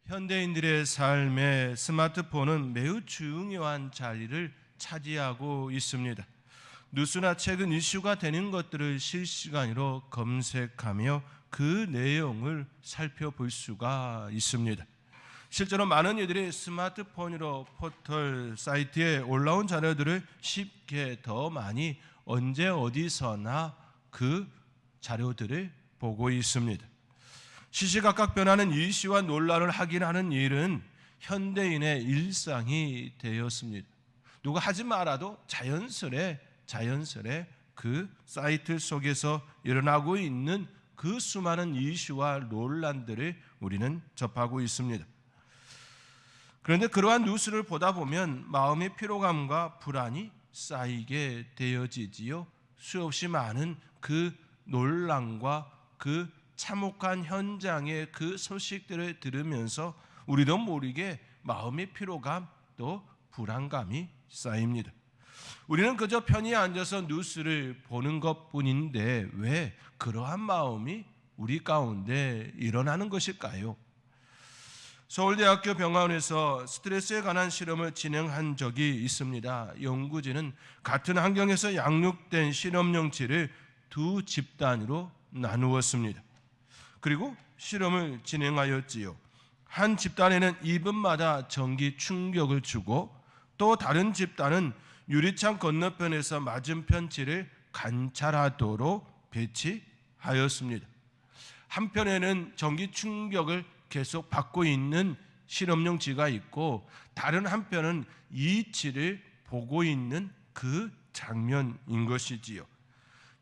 현대인들의 삶에 스마트폰은 매우 중요한 자리를 차지하고 있습니다. 뉴스나 최근 이슈가 되는 것들을 실시간으로 검색하며 그 내용을 살펴볼 수가 있습니다. 실제로 많은 이들이 스마트폰으로 포털 사이트에 올라온 자료들을 쉽게 더 많이 언제 어디서나 그 자료들을 보고 있습니다. 시시각각 변하는 이슈와 논란을 확인하는 일은 현대인의 일상이 되었습니다. 누가 하지 말아도 자연스레 그 사이트 속에서 일어나고 있는 그 수많은 이슈와 논란들을 우리는 접하고 있습니다. 그런데 그러한 뉴스를 보다 보면 마음의 피로감과 불안이 쌓이게 되어지지요. 수없이 많은 그 논란과 그 참혹한 현장의 그 소식들을 들으면서 우리도 모르게 마음의 피로감 또 불안감이 쌓입니다. 우리는 그저 편히 앉아서 뉴스를 보는 것뿐인데 왜 그러한 마음이 우리 가운데 일어나는 것일까요? 서울대학교 병원에서 스트레스에 관한 실험을 진행한 적이 있습니다. 연구진은 같은 환경에서 양육된 실험용지를 두 집단으로 나누었습니다. 그리고 실험을 진행하였지요. 한 집단에는 2분마다 전기 충격을 주고 또 다른 집단은 유리창 건너편에서 맞은편 지를 관찰하도록 배치하였습니다. 한편에는 전기 충격을 계속 받고 있는 실험용 지가 있고 다른 한편은 이 지를 보고 있는 그 장면인 것이지요.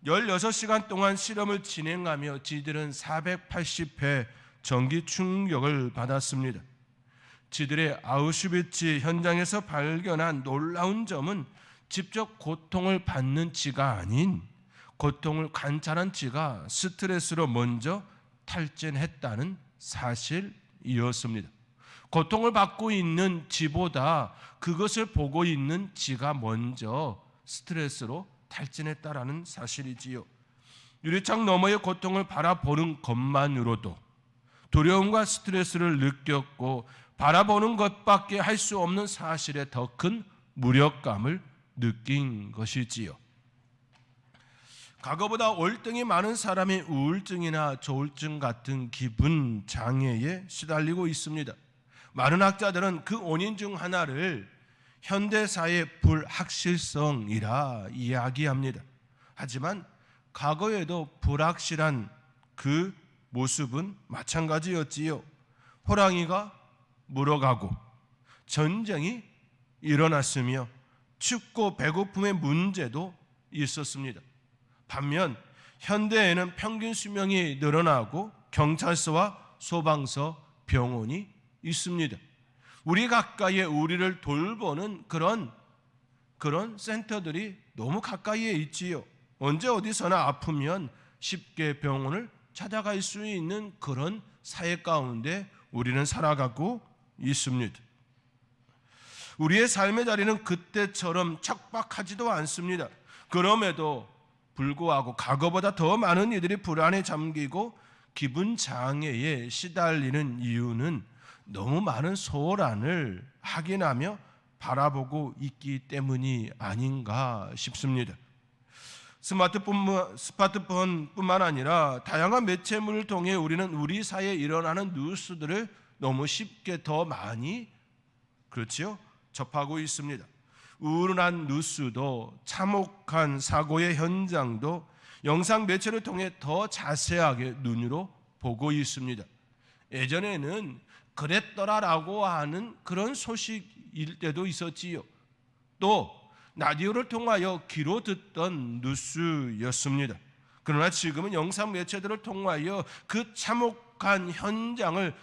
16시간 동안 실험을 진행하며 지들은 480회 전기 충격을 받았습니다. 지들의 아우슈비츠 현장에서 발견한 놀라운 점은 직접 고통을 받는 지가 아닌 고통을 관찰한 지가 스트레스로 먼저 탈진했다는 사실이었습니다. 고통을 받고 있는 지보다 그것을 보고 있는 지가 먼저 스트레스로 탈진했다라는 사실이지요. 유리창 너머의 고통을 바라보는 것만으로도 두려움과 스트레스를 느꼈고 바라보는 것밖에 할 수 없는 사실에 더 큰 무력감을 느낀 것이지요. 과거보다 월등히 많은 사람이 우울증이나 조울증 같은 기분 장애에 시달리고 있습니다. 많은 학자들은 그 원인 중 하나를 현대사의 불확실성이라 이야기합니다. 하지만 과거에도 불확실한 그 모습은 마찬가지였지요. 호랑이가 물어가고 전쟁이 일어났으며 춥고 배고픔의 문제도 있었습니다. 반면 현대에는 평균 수명이 늘어나고 경찰서와 소방서, 병원이 있습니다. 우리 가까이에 우리를 돌보는 그런 센터들이 너무 가까이에 있지요. 언제 어디서나 아프면 쉽게 병원을 찾아갈 수 있는 그런 사회 가운데 우리는 살아가고 있습니다. 우리의 삶의 자리는 그때처럼 척박하지도 않습니다. 그럼에도 불구하고 과거보다 더 많은 이들이 불안에 잠기고 기분 장애에 시달리는 이유는 너무 많은 소란을 확인하며 바라보고 있기 때문이 아닌가 싶습니다. 스마트폰뿐만 아니라 다양한 매체물을 통해 우리는 우리 사회에 일어나는 뉴스들을 너무 쉽게 더 많이 접하고 있습니다. 우울한 뉴스도 참혹한 사고의 현장도 영상 매체를 통해 더 자세하게 눈으로 보고 있습니다. 예전에는 그랬더라라고 하는 그런 소식일 때도 있었지요. 또 라디오를 통하여 귀로 듣던 뉴스였습니다. 그러나 지금은 영상 매체들을 통하여 그 참혹한 현장을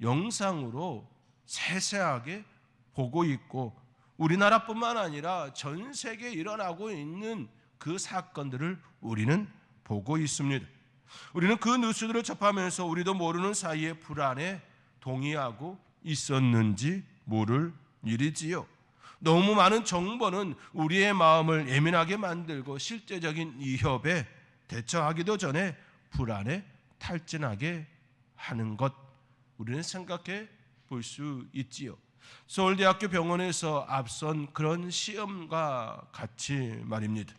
영상으로 세세하게 보고 있고 우리나라뿐만 아니라 전 세계에 일어나고 있는 그 사건들을 우리는 보고 있습니다. 우리는 그 뉴스들을 접하면서 우리도 모르는 사이에 불안에 동의하고 있었는지 모를 일이지요. 너무 많은 정보는 우리의 마음을 예민하게 만들고 실제적인 위협에 대처하기도 전에 불안에 탈진하게 하는 것 우리는 생각해 볼 수 있지요. 서울대학교 병원에서 앞선 그런 시험과 같이 말입니다.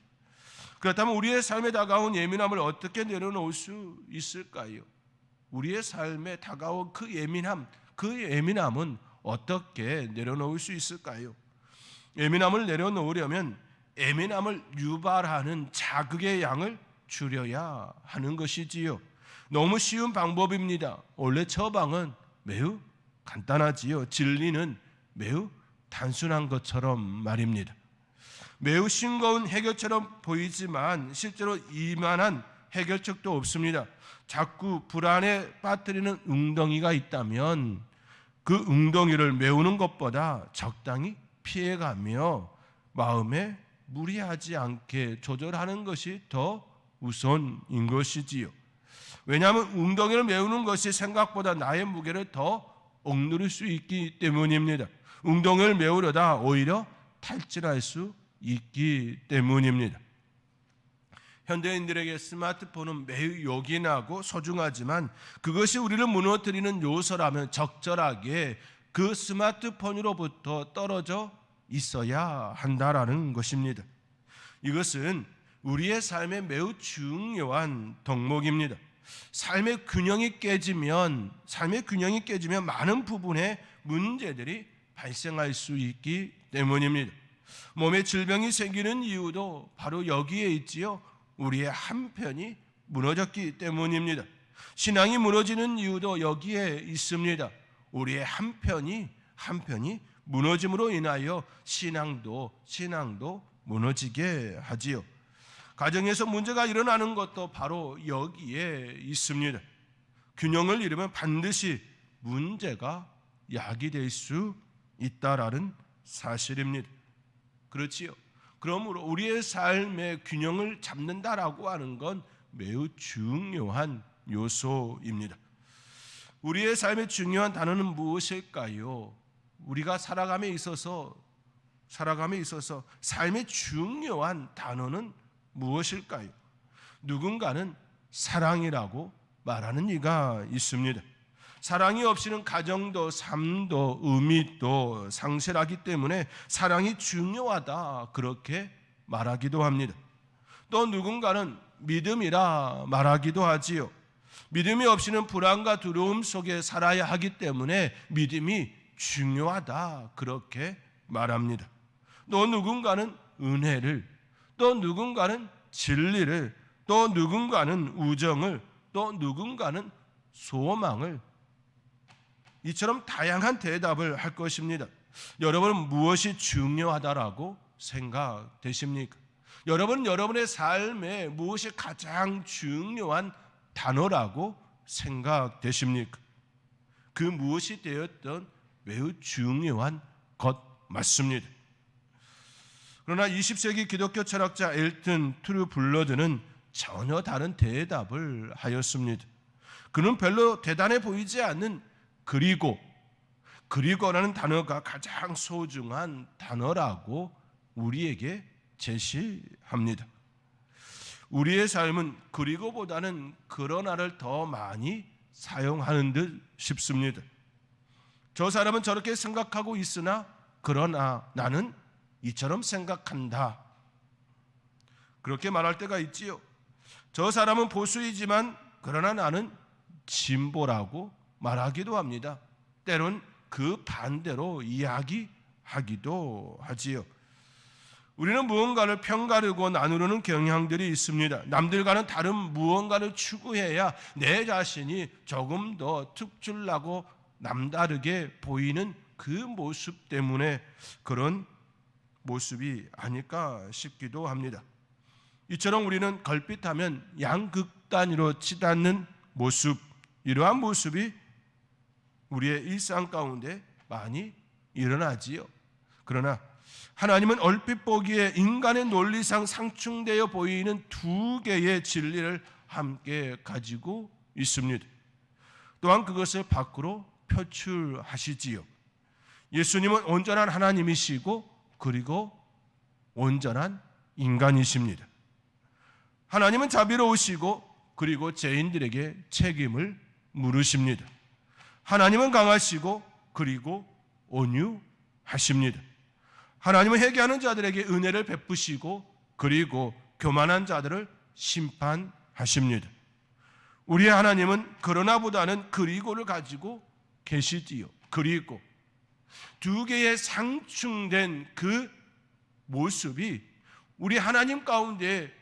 그렇다면 우리의 삶에 다가온 예민함을 어떻게 내려놓을 수 있을까요? 우리의 삶에 다가온 그 예민함은 어떻게 내려놓을 수 있을까요? 예민함을 내려놓으려면 예민함을 유발하는 자극의 양을 줄여야 하는 것이지요. 너무 쉬운 방법입니다. 원래 처방은 매우 간단하지요. 진리는 매우 단순한 것처럼 말입니다. 매우 싱거운 해결처럼 보이지만 실제로 이만한 해결책도 없습니다. 자꾸 불안에 빠뜨리는 웅덩이가 있다면 그 웅덩이를 메우는 것보다 적당히 피해가며 마음에 무리하지 않게 조절하는 것이 더 우선인 것이지요. 왜냐하면 웅덩이를 메우는 것이 생각보다 나의 무게를 더 억누를 수 있기 때문입니다. 웅덩이를 메우려다 오히려 탈진할 수 있기 때문입니다. 현대인들에게 스마트폰은 매우 요긴하고 소중하지만 그것이 우리를 무너뜨리는 요소라면 적절하게 그 스마트폰으로부터 떨어져 있어야 한다라는 것입니다. 이것은 우리의 삶에 매우 중요한 덕목입니다. 삶의 균형이 깨지면 많은 부분의 문제들이 발생할 수 있기 때문입니다. 몸에 질병이 생기는 이유도 바로 여기에 있지요. 우리의 한편이 무너졌기 때문입니다. 신앙이 무너지는 이유도 여기에 있습니다. 우리의 한편이 무너짐으로 인하여 신앙도 무너지게 하지요. 가정에서 문제가 일어나는 것도 바로 여기에 있습니다. 균형을 잃으면 반드시 문제가 야기될 수 있다라는 사실입니다. 그렇지요. 그러므로 우리의 삶의 균형을 잡는다라고 하는 건 매우 중요한 요소입니다. 우리의 삶의 중요한 단어는 무엇일까요? 우리가 살아감에 있어서 삶의 중요한 단어는 무엇일까요? 누군가는 사랑이라고 말하는 이가 있습니다. 사랑이 없이는 가정도 삶도 의미도 상실하기 때문에 사랑이 중요하다 그렇게 말하기도 합니다. 또 누군가는 믿음이라 말하기도 하지요. 믿음이 없이는 불안과 두려움 속에 살아야 하기 때문에 믿음이 중요하다 그렇게 말합니다. 또 누군가는 은혜를, 또 누군가는 진리를, 또 누군가는 우정을, 또 누군가는 소망을, 이처럼 다양한 대답을 할 것입니다. 여러분은 무엇이 중요하다라고 생각되십니까? 여러분은 여러분의 삶에 무엇이 가장 중요한 단어라고 생각되십니까? 그 무엇이 되었던 매우 중요한 것 맞습니다. 그러나 20세기 기독교 철학자 엘튼 트루블러드는 전혀 다른 대답을 하였습니다. 그는 별로 대단해 보이지 않는 그리고라는 단어가 가장 소중한 단어라고 우리에게 제시합니다. 우리의 삶은 그리고보다는 그러나를 더 많이 사용하는 듯 싶습니다. 저 사람은 저렇게 생각하고 있으나 그러나 나는 이처럼 생각한다. 그렇게 말할 때가 있지요. 저 사람은 보수이지만 그러나 나는 진보라고 말하기도 합니다. 때론 그 반대로 이야기하기도 하지요. 우리는 무언가를 편가르고 나누려는 경향들이 있습니다. 남들과는 다른 무언가를 추구해야 내 자신이 조금 더 특출나고 남다르게 보이는 그 모습 때문에 그런 모습이 아닐까 싶기도 합니다. 이처럼 우리는 걸핏하면 양극단위로 치닫는 모습, 이러한 모습이 우리의 일상 가운데 많이 일어나지요. 그러나 하나님은 얼핏 보기에 인간의 논리상 상충되어 보이는 두 개의 진리를 함께 가지고 있습니다. 또한 그것을 밖으로 표출하시지요. 예수님은 온전한 하나님이시고 그리고 온전한 인간이십니다. 하나님은 자비로우시고 그리고 죄인들에게 책임을 물으십니다. 하나님은 강하시고 그리고 온유하십니다. 하나님은 회개하는 자들에게 은혜를 베푸시고 그리고 교만한 자들을 심판하십니다. 우리의 하나님은 그러나보다는 그리고를 가지고 계시지요. 그리고 두 개의 상충된 그 모습이 우리 하나님 가운데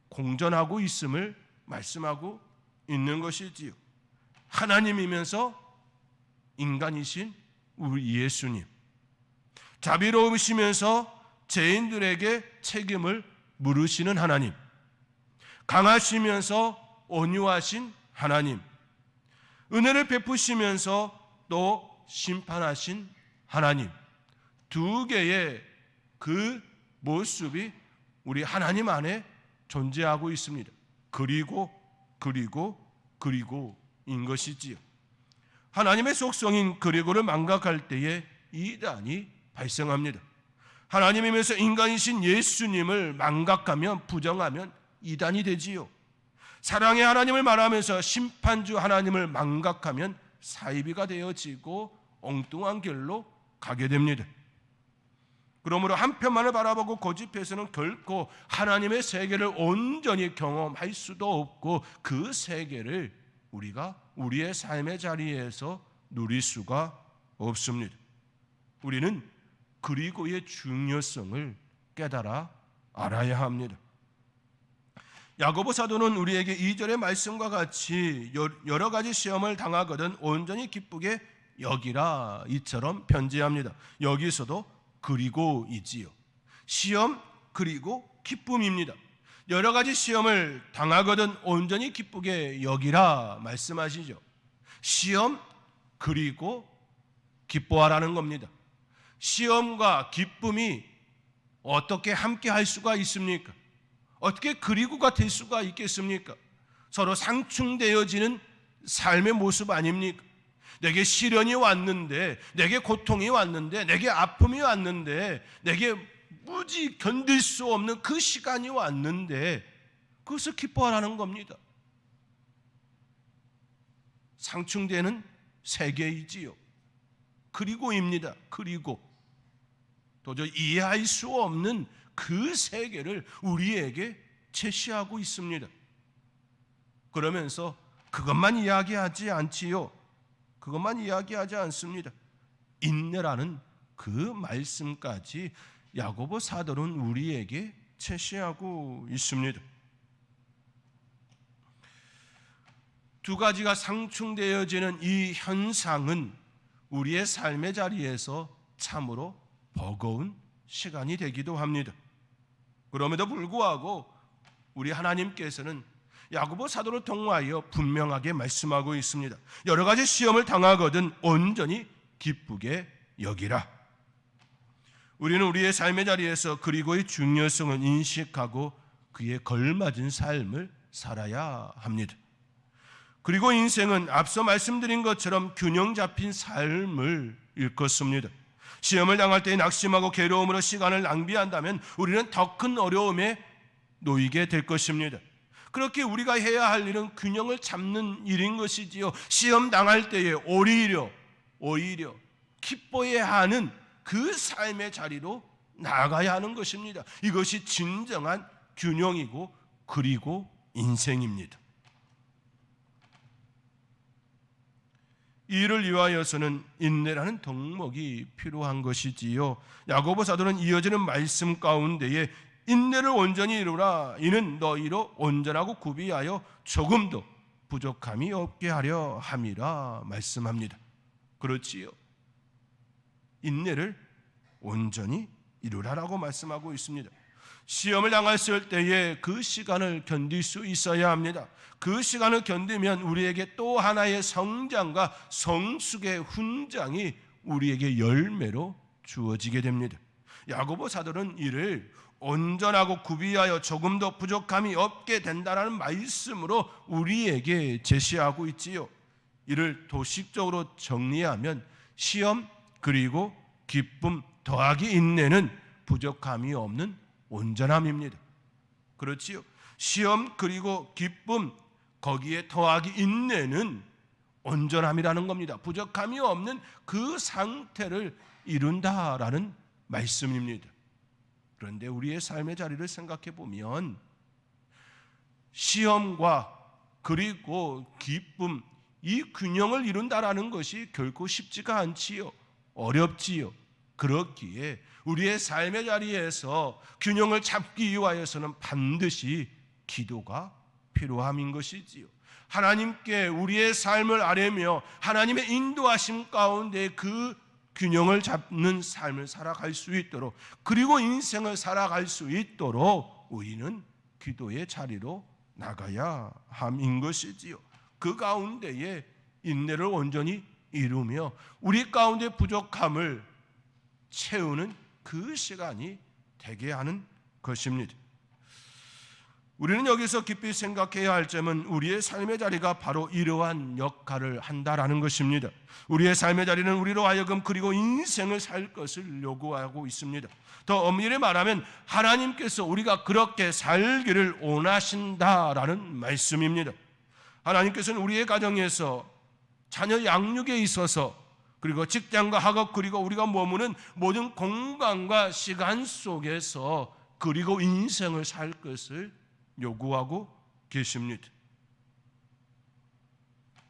공존하고 있음을 말씀하고 있는 것이지요. 하나님이면서 인간이신 우리 예수님, 자비로우시면서 죄인들에게 책임을 물으시는 하나님, 강하시면서 온유하신 하나님, 은혜를 베푸시면서 또 심판하신 하나님, 두 개의 그 모습이 우리 하나님 안에 존재하고 있습니다. 그리고인 것이지요. 하나님의 속성인 그리고를 망각할 때에 이단이 발생합니다. 하나님이면서 인간이신 예수님을 망각하면, 부정하면 이단이 되지요. 사랑의 하나님을 말하면서 심판주 하나님을 망각하면 사이비가 되어지고 엉뚱한 길로 가게 됩니다. 그러므로 한편만을 바라보고 고집해서는 결코 하나님의 세계를 온전히 경험할 수도 없고 그 세계를 우리가 우리의 삶의 자리에서 누릴 수가 없습니다. 우리는 그리고의 중요성을 깨달아 알아야 합니다. 야고보 사도는 우리에게 2절의 말씀과 같이 여러 가지 시험을 당하거든 온전히 기쁘게 여기라 이처럼 편지합니다. 여기서도 그리고이지요. 시험 그리고 기쁨입니다. 여러 가지 시험을 당하거든 온전히 기쁘게 여기라 말씀하시죠. 시험 그리고 기뻐하라는 겁니다. 시험과 기쁨이 어떻게 함께 할 수가 있습니까? 어떻게 그리고가 될 수가 있겠습니까? 서로 상충되어지는 삶의 모습 아닙니까? 내게 시련이 왔는데, 내게 고통이 왔는데, 내게 아픔이 왔는데, 내게 무지 견딜 수 없는 그 시간이 왔는데 그것을 기뻐하라는 겁니다. 상충되는 세계이지요. 그리고입니다. 그리고 도저히 이해할 수 없는 그 세계를 우리에게 제시하고 있습니다. 그러면서 그것만 이야기하지 않지요. 그것만 이야기하지 않습니다. 인내라는 그 말씀까지 야고보 사도는 우리에게 제시하고 있습니다. 두 가지가 상충되어지는 이 현상은 우리의 삶의 자리에서 참으로 버거운 시간이 되기도 합니다. 그럼에도 불구하고 우리 하나님께서는 야고보 사도를 통하여 분명하게 말씀하고 있습니다. 여러 가지 시험을 당하거든 온전히 기쁘게 여기라. 우리는 우리의 삶의 자리에서 그리고의 중요성을 인식하고 그에 걸맞은 삶을 살아야 합니다. 그리고 인생은 앞서 말씀드린 것처럼 균형 잡힌 삶을 일컫습니다. 시험을 당할 때 낙심하고 괴로움으로 시간을 낭비한다면 우리는 더 큰 어려움에 놓이게 될 것입니다. 그렇게 우리가 해야 할 일은 균형을 잡는 일인 것이지요. 시험 당할 때에 오히려 기뻐해야 하는 그 삶의 자리로 나아가야 하는 것입니다. 이것이 진정한 균형이고 그리고 인생입니다. 이를 위하여서는 인내라는 덕목이 필요한 것이지요. 야고보 사도는 이어지는 말씀 가운데에 인내를 온전히 이루라. 이는 너희로 온전하고 구비하여 조금도 부족함이 없게 하려 함이라 말씀합니다. 그렇지요. 인내를 온전히 이루라라고 말씀하고 있습니다. 시험을 당했을 때에 그 시간을 견딜 수 있어야 합니다. 그 시간을 견디면 우리에게 또 하나의 성장과 성숙의 훈장이 우리에게 열매로 주어지게 됩니다. 야고보 사도는 이를 온전하고 구비하여 조금도 부족함이 없게 된다는 말씀으로 우리에게 제시하고 있지요. 이를 도식적으로 정리하면 시험 그리고 기쁨 더하기 인내는 부족함이 없는 온전함입니다. 그렇지요. 시험 그리고 기쁨 거기에 더하기 인내는 온전함이라는 겁니다. 부족함이 없는 그 상태를 이룬다라는 말씀입니다. 그런데 우리의 삶의 자리를 생각해 보면 시험과 그리고 기쁨, 이 균형을 이룬다라는 것이 결코 쉽지가 않지요. 어렵지요. 그렇기에 우리의 삶의 자리에서 균형을 잡기 위하여서는 반드시 기도가 필요함인 것이지요. 하나님께 우리의 삶을 아뢰며 하나님의 인도하심 가운데 그 균형을 잡는 삶을 살아갈 수 있도록, 그리고 인생을 살아갈 수 있도록 우리는 기도의 자리로 나가야 함인 것이지요. 그 가운데에 인내를 온전히 이루며 우리 가운데 부족함을 채우는 그 시간이 되게 하는 것입니다. 우리는 여기서 깊이 생각해야 할 점은 우리의 삶의 자리가 바로 이러한 역할을 한다라는 것입니다. 우리의 삶의 자리는 우리로 하여금 그리고 인생을 살 것을 요구하고 있습니다. 더 엄밀히 말하면 하나님께서 우리가 그렇게 살기를 원하신다라는 말씀입니다. 하나님께서는 우리의 가정에서 자녀 양육에 있어서, 그리고 직장과 학업, 그리고 우리가 머무는 모든 공간과 시간 속에서 그리고 인생을 살 것을 요구하고 계십니다.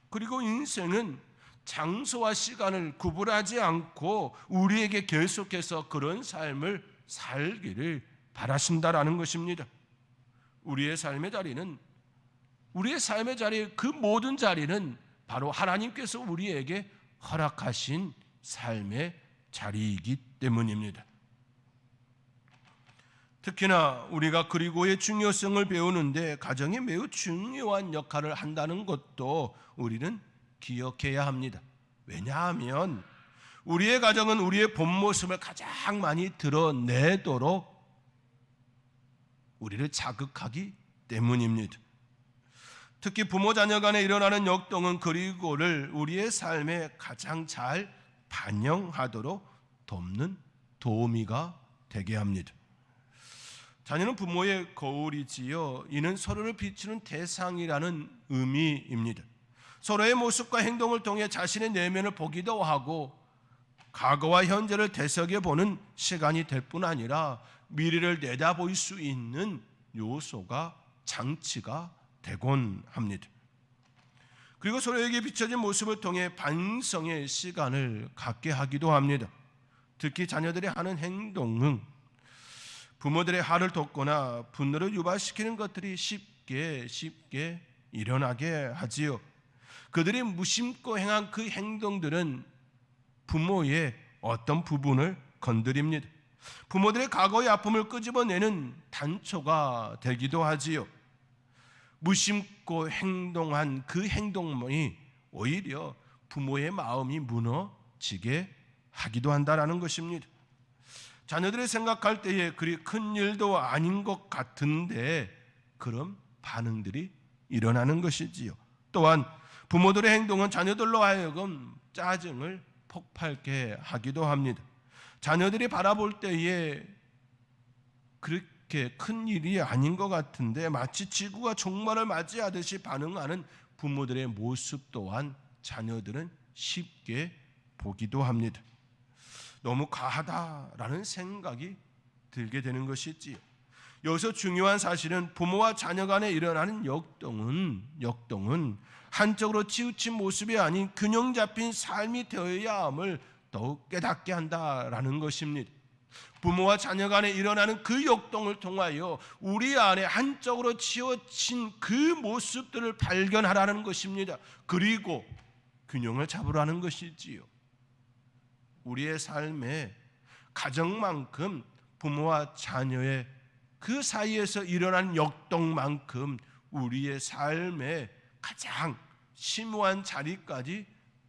그리고 인생은 장소와 시간을 구분하지 않고 우리에게 계속해서 그런 삶을 살기를 바라신다라는 것입니다. 우리의 삶의 자리는, 우리의 삶의 자리, 그 모든 자리는 바로 하나님께서 우리에게 허락하신 삶의 자리이기 때문입니다. 특히나 우리가 그리고의 중요성을 배우는데 가정이 매우 중요한 역할을 한다는 것도 우리는 기억해야 합니다. 왜냐하면 우리의 가정은 우리의 본 모습을 가장 많이 드러내도록 우리를 자극하기 때문입니다. 특히 부모 자녀 간에 일어나는 역동은 그리고를 우리의 삶에 가장 잘 반영하도록 돕는 도우미가 되게 합니다. 자녀는 부모의 거울이지요. 이는 서로를 비추는 대상이라는 의미입니다. 서로의 모습과 행동을 통해 자신의 내면을 보기도 하고 과거와 현재를 되새겨보는 시간이 될 뿐 아니라 미래를 내다볼 수 있는 요소가, 장치가 되곤 합니다. 그리고 서로에게 비춰진 모습을 통해 반성의 시간을 갖게 하기도 합니다. 특히 자녀들이 하는 행동은 부모들의 화를 돋거나 분노를 유발시키는 것들이 쉽게 일어나게 하지요. 그들이 무심코 행한 그 행동들은 부모의 어떤 부분을 건드립니다. 부모들의 과거의 아픔을 끄집어내는 단초가 되기도 하지요. 무심코 행동한 그 행동이 오히려 부모의 마음이 무너지게 하기도 한다라는 것입니다. 자녀들이 생각할 때에 그리 큰 일도 아닌 것 같은데 그런 반응들이 일어나는 것이지요. 또한 부모들의 행동은 자녀들로 하여금 짜증을 폭발케 하기도 합니다. 자녀들이 바라볼 때에 그렇게 큰 일이 아닌 것 같은데 마치 지구가 종말을 맞이하듯이 반응하는 부모들의 모습 또한 자녀들은 쉽게 보기도 합니다. 너무 과하다라는 생각이 들게 되는 것이지요. 여기서 중요한 사실은 부모와 자녀 간에 일어나는 역동은 한쪽으로 치우친 모습이 아닌 균형 잡힌 삶이 되어야 함을 더욱 깨닫게 한다라는 것입니다. 부모와 자녀 간에 일어나는 그 역동을 통하여 우리 안에 한쪽으로 치우친 그 모습들을 발견하라는 것입니다. 그리고 균형을 잡으라는 것이지요. 우리의 삶에 가정만큼 부모와 자녀의 그 사이에서 일어난 역동만큼 우리의 삶의 가장 심오한 자리까지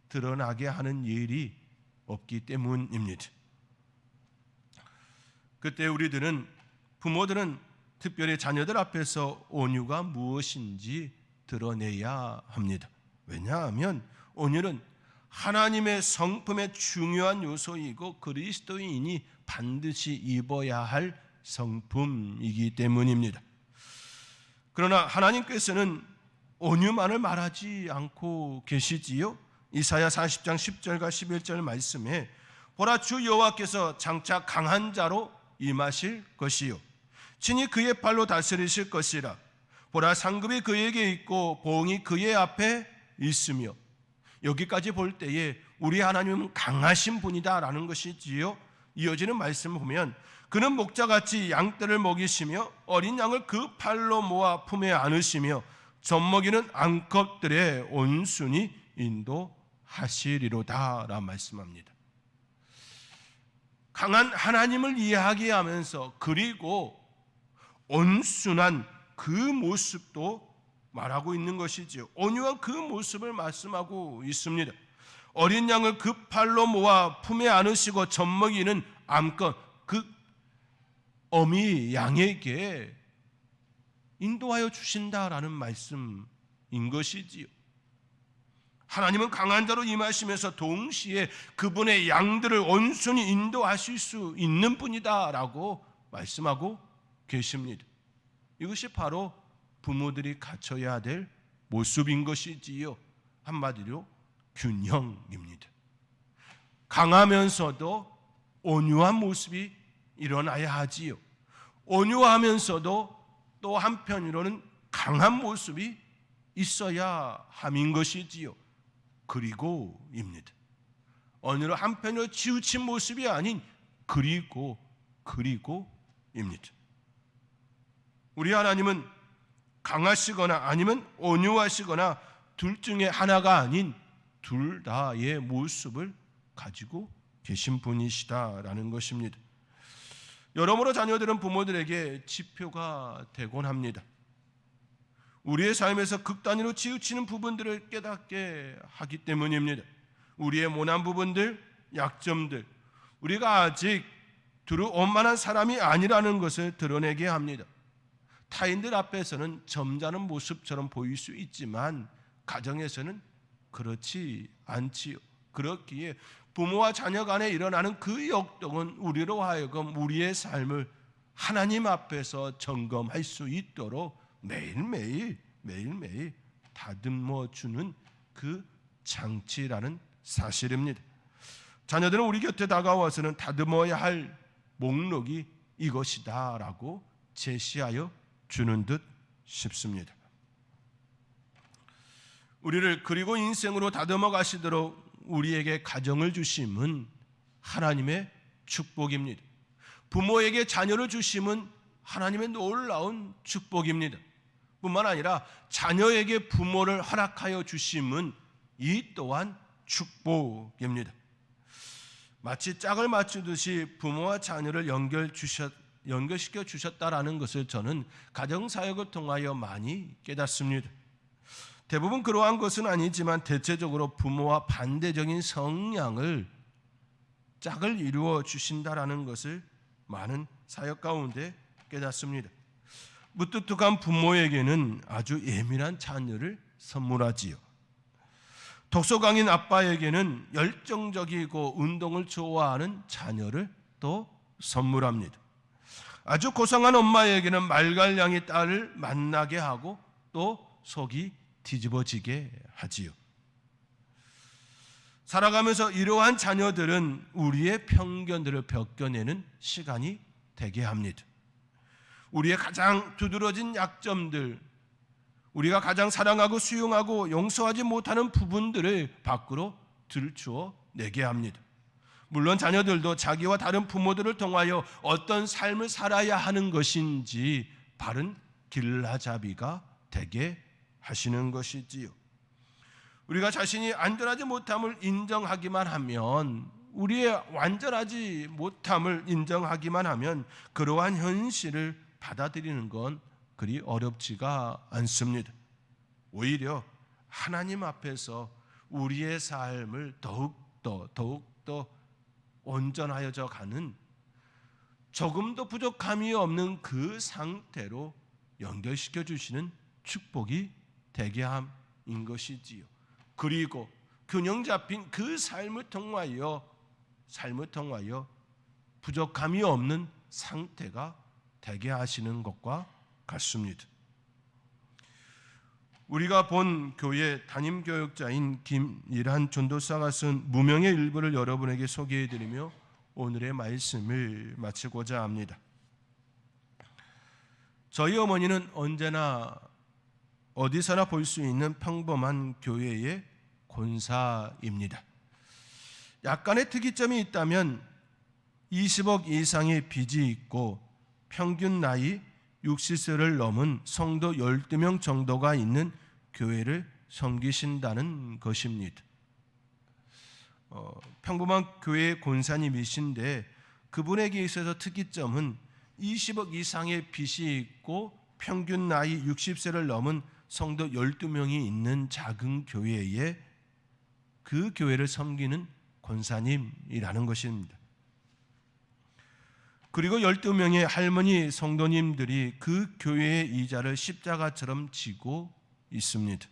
드러나게 하는 일이 없기 때문입니다. 그때 부모들은 특별히 자녀들 앞에서 온유가 무엇인지 드러내야 합니다. 왜냐하면 온유는 하나님의 성품의 중요한 요소이고 그리스도인이 반드시 입어야 할 성품이기 때문입니다. 그러나 하나님께서는 온유만을 말하지 않고 계시지요. 이사야 40장 10절과 11절 말씀에 보라 주 여호와께서 장차 강한 자로 임하실 것이요 친히 그의 팔로 다스리실 것이라. 보라 상급이 그에게 있고 보응이 그의 앞에 있으며. 여기까지 볼 때에 우리 하나님은 강하신 분이다라는 것이지요. 이어지는 말씀을 보면 그는 목자같이 양떼를 먹이시며 어린 양을 그 팔로 모아 품에 안으시며 젖먹이는 암컷들의 온순히 인도하시리로다 라고 말씀합니다. 강한 하나님을 이야기하면서 그리고 온순한 그 모습도 말하고 있는 것이지요. 온유한 그 모습을 말씀하고 있습니다. 어린 양을 그 팔로 모아 품에 안으시고 젖먹이는 암컷 그 어미 양에게 인도하여 주신다라는 말씀인 것이지요. 하나님은 강한 자로 임하시면서 동시에 그분의 양들을 온순히 인도하실 수 있는 분이다라고 말씀하고 계십니다. 이것이 바로 부모들이 갖춰야 될 모습인 것이지요. 한마디로 균형입니다. 강하면서도 온유한 모습이 일어나야 하지요. 온유하면서도 또 한편으로는 강한 모습이 있어야 함인 것이지요. 그리고입니다. 어느 한편으로 치우친 모습이 아닌 그리고입니다. 우리 하나님은 강하시거나 아니면 온유하시거나 둘 중에 하나가 아닌 둘 다의 모습을 가지고 계신 분이시다라는 것입니다. 여러모로 자녀들은 부모들에게 지표가 되곤 합니다. 우리의 삶에서 극단위로 치우치는 부분들을 깨닫게 하기 때문입니다. 우리의 모난 부분들, 약점들, 우리가 아직 두루 원만한 사람이 아니라는 것을 드러내게 합니다. 타인들 앞에서는 점잖은 모습처럼 보일 수 있지만 가정에서는 그렇지 않지요. 그렇기에 부모와 자녀 간에 일어나는 그 역동은 우리로 하여금 우리의 삶을 하나님 앞에서 점검할 수 있도록 매일매일 다듬어 주는 그 장치라는 사실입니다. 자녀들은 우리 곁에 다가와서는 다듬어야 할 목록이 이것이다라고 제시하여 주는 듯 싶습니다. 우리를 그리고 인생으로 다듬어 가시도록 우리에게 가정을 주심은 하나님의 축복입니다. 부모에게 자녀를 주심은 하나님의 놀라운 축복입니다. 뿐만 아니라 자녀에게 부모를 허락하여 주심은 이 또한 축복입니다. 마치 짝을 맞추듯이 부모와 자녀를 연결시켜 주셨다라는 것을 저는 가정사역을 통하여 많이 깨닫습니다. 대부분 그러한 것은 아니지만 대체적으로 부모와 반대적인 성향을 짝을 이루어 주신다라는 것을 많은 사역 가운데 깨닫습니다. 무뚝뚝한 부모에게는 아주 예민한 자녀를 선물하지요. 독서광인 아빠에게는 열정적이고 운동을 좋아하는 자녀를 또 선물합니다. 아주 고상한 엄마에게는 말갈량이 딸을 만나게 하고 또 속이 뒤집어지게 하지요. 살아가면서 이러한 자녀들은 우리의 편견들을 벗겨내는 시간이 되게 합니다. 우리의 가장 두드러진 약점들, 우리가 가장 사랑하고 수용하고 용서하지 못하는 부분들을 밖으로 들추어 내게 합니다. 물론 자녀들도 자기와 다른 부모들을 통하여 어떤 삶을 살아야 하는 것인지 바른 길라잡이가 되게 하시는 것이지요. 우리가 자신이 안전하지 못함을 인정하기만 하면, 우리의 완전하지 못함을 인정하기만 하면 그러한 현실을 받아들이는 건 그리 어렵지가 않습니다. 오히려 하나님 앞에서 우리의 삶을 더욱더 온전하여져 가는, 조금도 부족함이 없는 그 상태로 연결시켜 주시는 축복이 되게 함인 것이지요. 그리고 균형 잡힌 그 삶을 통하여 부족함이 없는 상태가 되게 하시는 것과 같습니다. 우리가 본 교회 담임 교역자인 김일한 전도사가 쓴 무명의 일부를 여러분에게 소개해드리며 오늘의 말씀을 마치고자 합니다. 저희 어머니는 언제나 어디서나 볼 수 있는 평범한 교회의 권사입니다. 약간의 특이점이 있다면 20억 이상의 빚이 있고 평균 나이 60세를 넘은 성도 12명 정도가 있는 교회를 섬기신다는 것입니다. 평범한 교회의 권사님이신데 그분에게 있어서 특이점은 20억 이상의 빚이 있고 평균 나이 60세를 넘은 성도 12명이 있는 작은 교회에 그 교회를 섬기는 권사님이라는 것입니다. 그리고 12명의 할머니 성도님들이 그 교회의 이자를 십자가처럼 지고 있습니다.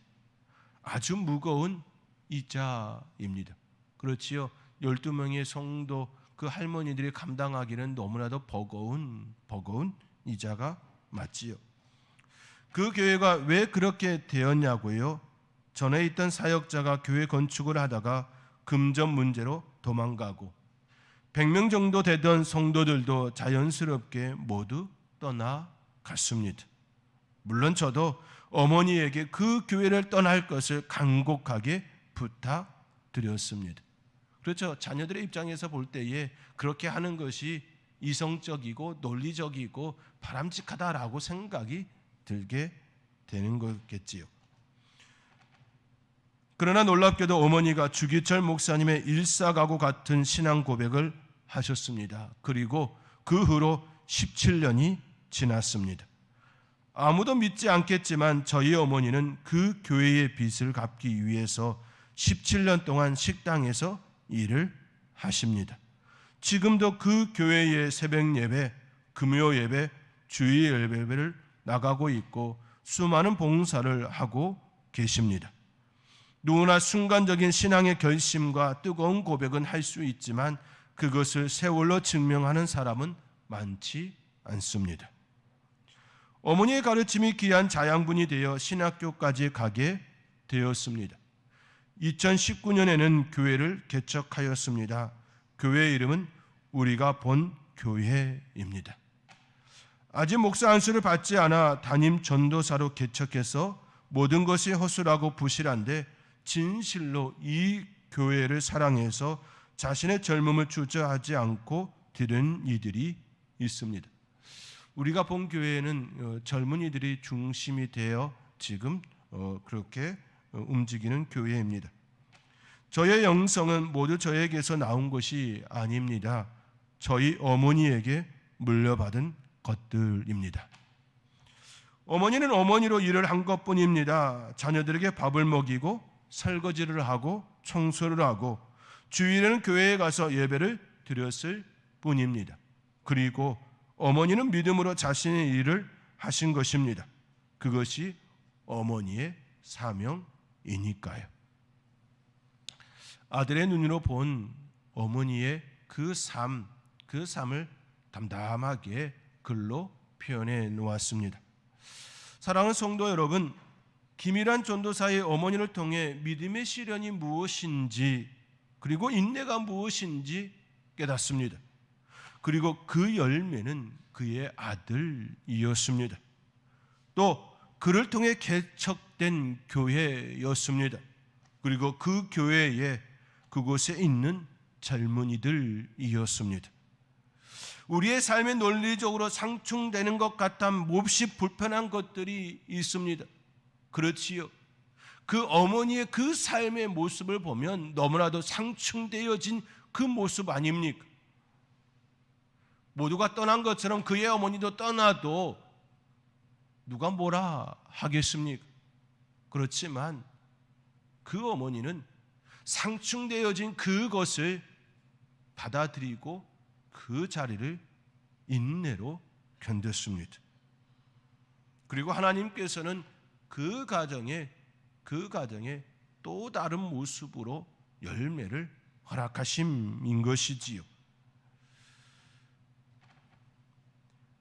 아주 무거운 이자입니다. 그렇지요. 12명의 성도 그 할머니들이 감당하기는 너무나도 버거운 이자가 맞지요. 그 교회가 왜 그렇게 되었냐고요? 전에 있던 사역자가 교회 건축을 하다가 금전 문제로 도망가고 100명 정도 되던 성도들도 자연스럽게 모두 떠나갔습니다. 물론 저도 어머니에게 그 교회를 떠날 것을 간곡하게 부탁드렸습니다. 그렇죠. 자녀들의 입장에서 볼 때에 그렇게 하는 것이 이성적이고 논리적이고 바람직하다라고 생각이 들게 되는 거겠지요. 그러나 놀랍게도 어머니가 주기철 목사님의 일사가고 같은 신앙 고백을 하셨습니다. 그리고 그 후로 17년이 지났습니다. 아무도 믿지 않겠지만 저희 어머니는 그 교회의 빚을 갚기 위해서 17년 동안 식당에서 일을 하십니다. 지금도 그 교회의 새벽 예배, 금요 예배, 주일 예배를 나가고 있고 수많은 봉사를 하고 계십니다. 누구나 순간적인 신앙의 결심과 뜨거운 고백은 할 수 있지만 그것을 세월로 증명하는 사람은 많지 않습니다. 어머니의 가르침이 귀한 자양분이 되어 신학교까지 가게 되었습니다. 2019년에는 교회를 개척하였습니다. 교회의 이름은 우리가 본 교회입니다. 아직 목사 안수를 받지 않아 담임 전도사로 개척해서 모든 것이 허술하고 부실한데 진실로 이 교회를 사랑해서 자신의 젊음을 주저하지 않고 들은 이들이 있습니다. 우리가 본 교회는 젊은이들이 중심이 되어 지금 그렇게 움직이는 교회입니다. 저의 영성은 모두 저에게서 나온 것이 아닙니다. 저희 어머니에게 물려받은 것들입니다. 어머니는 어머니로 일을 한 것뿐입니다. 자녀들에게 밥을 먹이고 설거지를 하고 청소를 하고 주일에는 교회에 가서 예배를 드렸을 뿐입니다. 그리고 어머니는 믿음으로 자신의 일을 하신 것입니다. 그것이 어머니의 사명이니까요. 아들의 눈으로 본 어머니의 그 삶을 담담하게 글로 표현해 놓았습니다. 사랑하는 성도 여러분, 김일한 전도사의 어머니를 통해 믿음의 시련이 무엇인지 그리고 인내가 무엇인지 깨닫습니다. 그리고 그 열매는 그의 아들이었습니다. 또 그를 통해 개척된 교회였습니다. 그리고 그 교회에 그곳에 있는 젊은이들이었습니다. 우리의 삶에 논리적으로 상충되는 것 같아 몹시 불편한 것들이 있습니다. 그렇지요. 그 어머니의 그 삶의 모습을 보면 너무나도 상충되어진 그 모습 아닙니까? 모두가 떠난 것처럼 그의 어머니도 떠나도 누가 뭐라 하겠습니까? 그렇지만 그 어머니는 상충되어진 그것을 받아들이고 그 자리를 인내로 견뎠습니다. 그리고 하나님께서는 그 가정에 또 다른 모습으로 열매를 허락하심인 것이지요.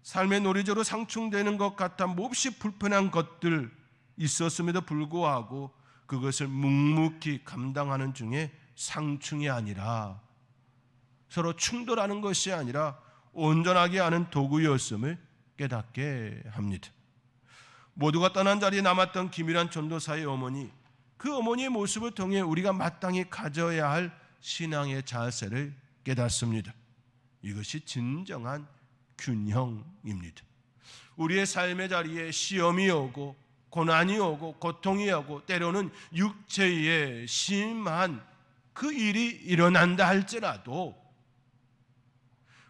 삶의 논리적으로 상충되는 것 같아 몹시 불편한 것들 있었음에도 불구하고 그것을 묵묵히 감당하는 중에 상충이 아니라 서로 충돌하는 것이 아니라 온전하게 하는 도구였음을 깨닫게 합니다. 모두가 떠난 자리에 남았던 김일환 전도사의 어머니, 그 어머니의 모습을 통해 우리가 마땅히 가져야 할 신앙의 자세를 깨닫습니다. 이것이 진정한 균형입니다. 우리의 삶의 자리에 시험이 오고 고난이 오고 고통이 오고 때로는 육체의 심한 그 일이 일어난다 할지라도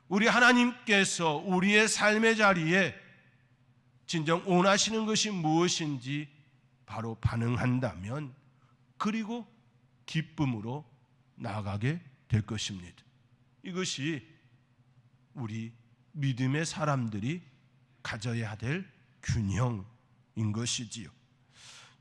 우리 하나님께서 우리의 삶의 자리에 진정 원하시는 것이 무엇인지 바로 반응한다면 그리고 기쁨으로 나아가게 될 것입니다. 이것이 우리 믿음의 사람들이 가져야 될 균형인 것이지요.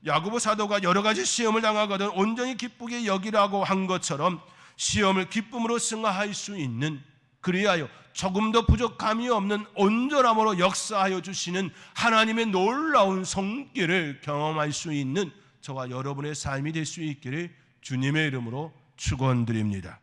야고보 사도가 여러 가지 시험을 당하거든 온전히 기쁘게 여기라고 한 것처럼 시험을 기쁨으로 승화할 수 있는, 그리하여 조금도 부족함이 없는 온전함으로 역사하여 주시는 하나님의 놀라운 손길을 경험할 수 있는 저와 여러분의 삶이 될 수 있기를 주님의 이름으로 축원드립니다.